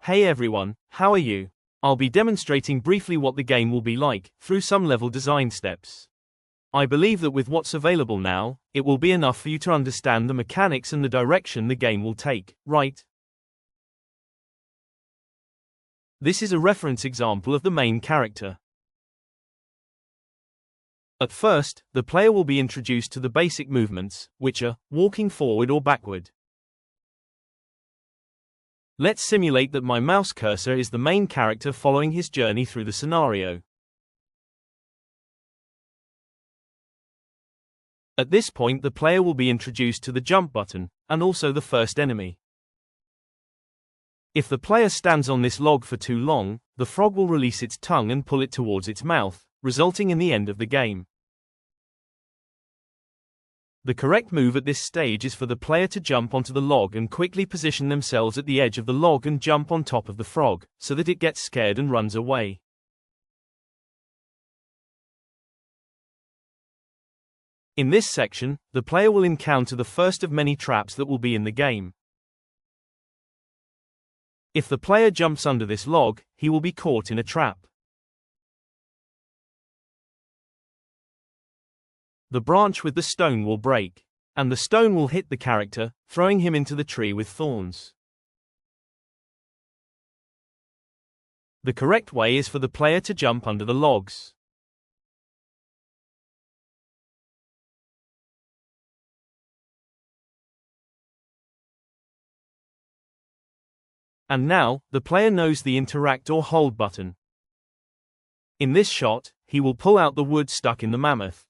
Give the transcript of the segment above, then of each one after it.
Hey everyone, how are you? I'll be demonstrating briefly what the game will be like, through some level design steps. I believe that with what's available now, it will be enough for you to understand the mechanics and the direction the game will take, right? This is a reference example of the main character. At first, the player will be introduced to the basic movements, which are walking forward or backward. Let's simulate that my mouse cursor is the main character following his journey through the scenario. At this point, the player will be introduced to the jump button, and also the first enemy. If the player stands on this log for too long, the frog will release its tongue and pull it towards its mouth, resulting in the end of the game. The correct move at this stage is for the player to jump onto the log and quickly position themselves at the edge of the log and jump on top of the frog, so that it gets scared and runs away. In this section, the player will encounter the first of many traps that will be in the game. If the player jumps under this log, he will be caught in a trap. The branch with the stone will break, and the stone will hit the character, throwing him into the tree with thorns. The correct way is for the player to jump under the logs. And now, the player knows the interact or hold button. In this shot, he will pull out the wood stuck in the mammoth.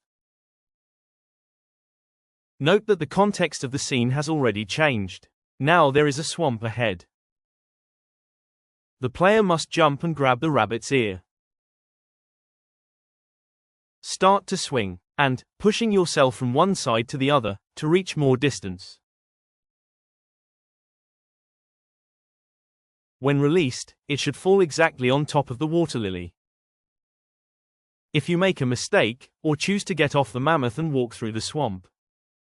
Note that the context of the scene has already changed. Now there is a swamp ahead. The player must jump and grab the rabbit's ear. Start to swing, and, pushing yourself from one side to the other, to reach more distance. When released, it should fall exactly on top of the water lily. If you make a mistake, or choose to get off the mammoth and walk through the swamp,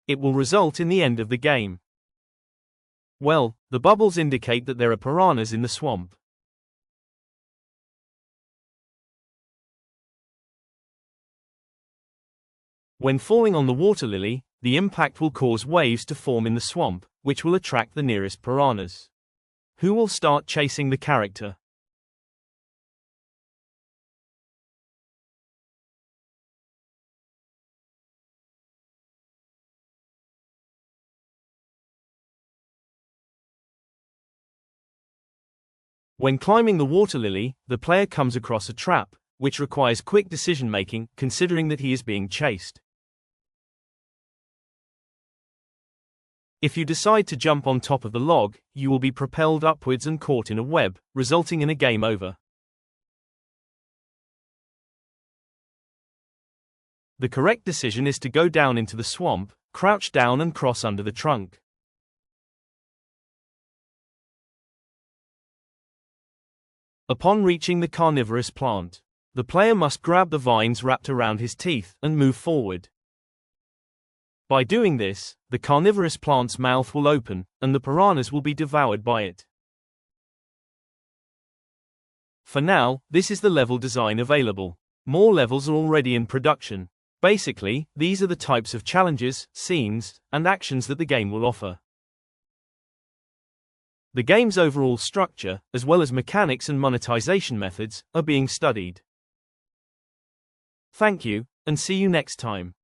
it will result in the end of the game. Well, the bubbles indicate that there are piranhas in the swamp. When falling on the water lily, the impact will cause waves to form in the swamp, which will attract the nearest piranhas. Who will start chasing the character? When climbing the water lily, the player comes across a trap, which requires quick decision-making, considering that he is being chased. If you decide to jump on top of the log, you will be propelled upwards and caught in a web, resulting in a game over. The correct decision is to go down into the swamp, crouch down and cross under the trunk. Upon reaching the carnivorous plant, the player must grab the vines wrapped around his teeth and move forward. By doing this, the carnivorous plant's mouth will open, and the piranhas will be devoured by it. For now, this is the level design available. More levels are already in production. Basically, these are the types of challenges, scenes, and actions that the game will offer. The game's overall structure, as well as mechanics and monetization methods, are being studied. Thank you, and see you next time.